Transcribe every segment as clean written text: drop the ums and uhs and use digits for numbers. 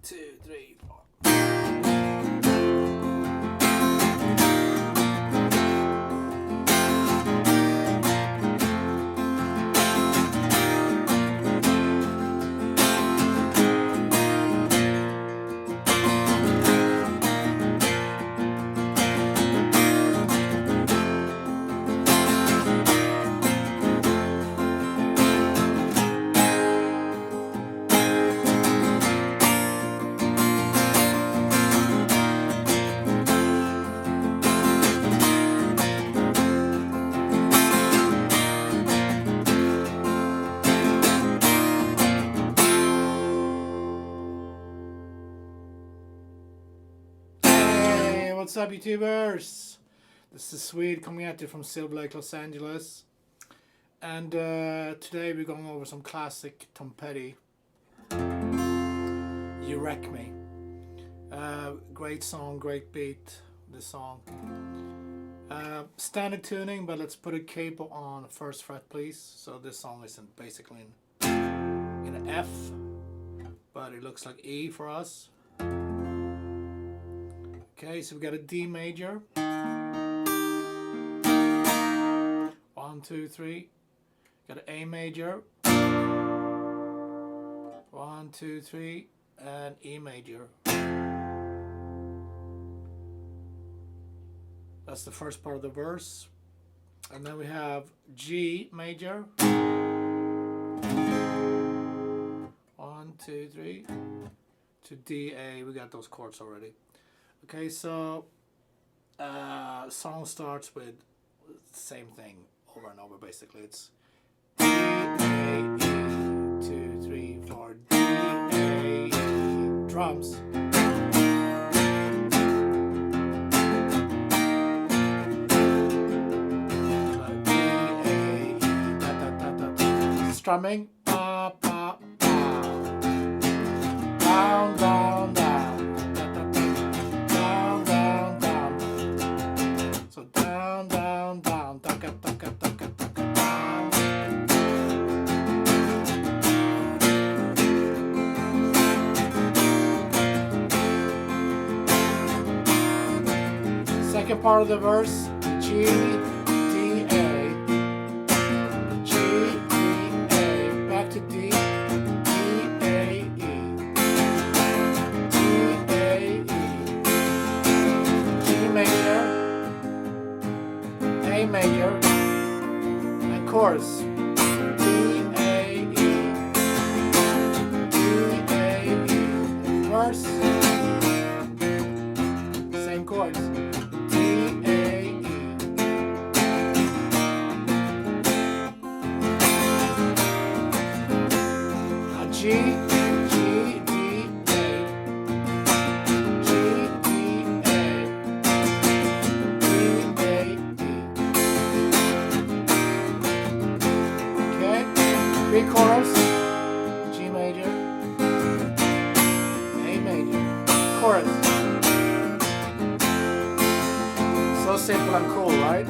2, 3, 4. What's up, YouTubers? This is Swede coming at you from Silver Lake, Los Angeles. And today we're going over some classic Tom Petty. You Wreck Me. Great song, great beat, this song. Standard tuning, but let's put a capo on first fret, please. So this song isn't basically in F, but it looks like E for us. Okay, so we got a D major. 1, 2, 3. Got an A major. 1, 2, 3, and E major. That's the first part of the verse. And then we have G major. 1, 2, 3. To D, A. We got those chords already. Okay, so song starts with the same thing over and over. Basically, it's D, A, E, 2, 3, 4, D, A, E, drums. D, A, E, da, da, da, da, da. Strumming. Ba, ba, ba. Down, down, down. Second part of the verse, G, D, A, G, D, A, back to D, D, A, E, D, A, E, G major, A major, and chorus, D, A, E, D, A, E, verse, same chords. G, G, D, A, G, D, A, D, A, E. Okay, three chorus, G major, A major, chorus. So simple and cool, right?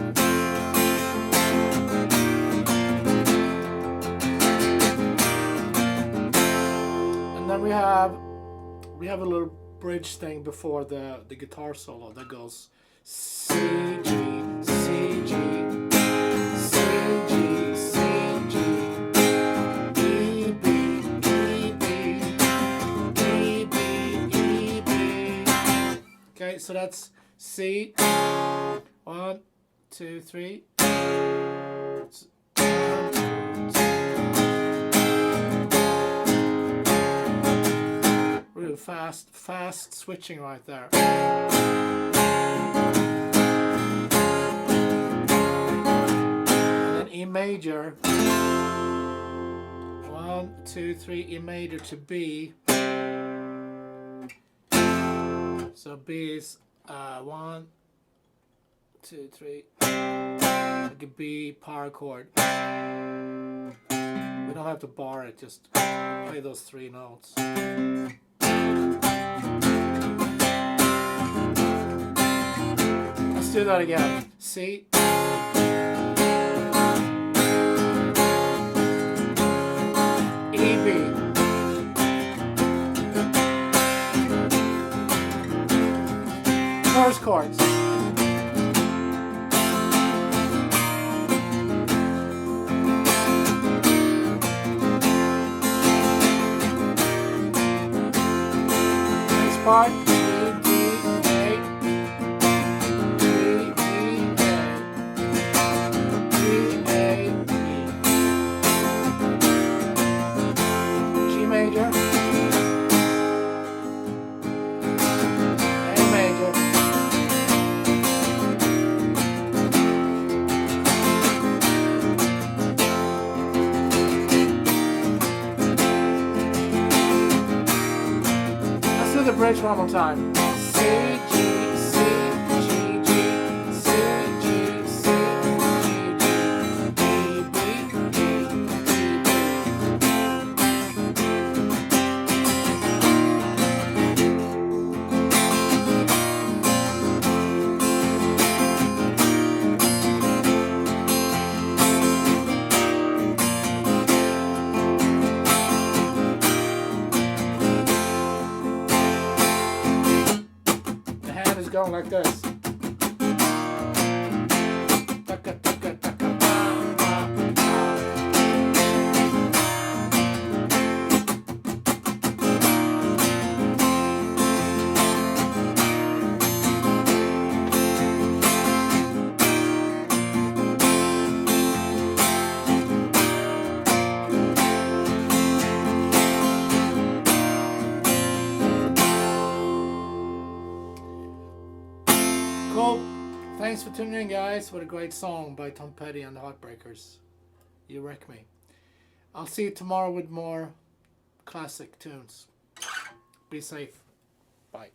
We have a little bridge thing before the guitar solo that goes C, G, C, G, C, G, C, G, E, B, E, B, E, B, E, B. Okay, so that's C. 1, 2, 3. Real fast switching right there. And then E major. 1, 2, 3, E major to B. So B is 1, 2, 3. Like a B power chord. We don't have to bar it, just play those 3 notes. Let's do that again. C. E, B. first chords. Next part. The bridge one more time. C, G, C, G, G, C, G, C, G, G, D, B, D, going like this. Cool. Thanks for tuning in, guys. What a great song by Tom Petty and the Heartbreakers. You wreck me. I'll see you tomorrow with more classic tunes. Be safe. Bye.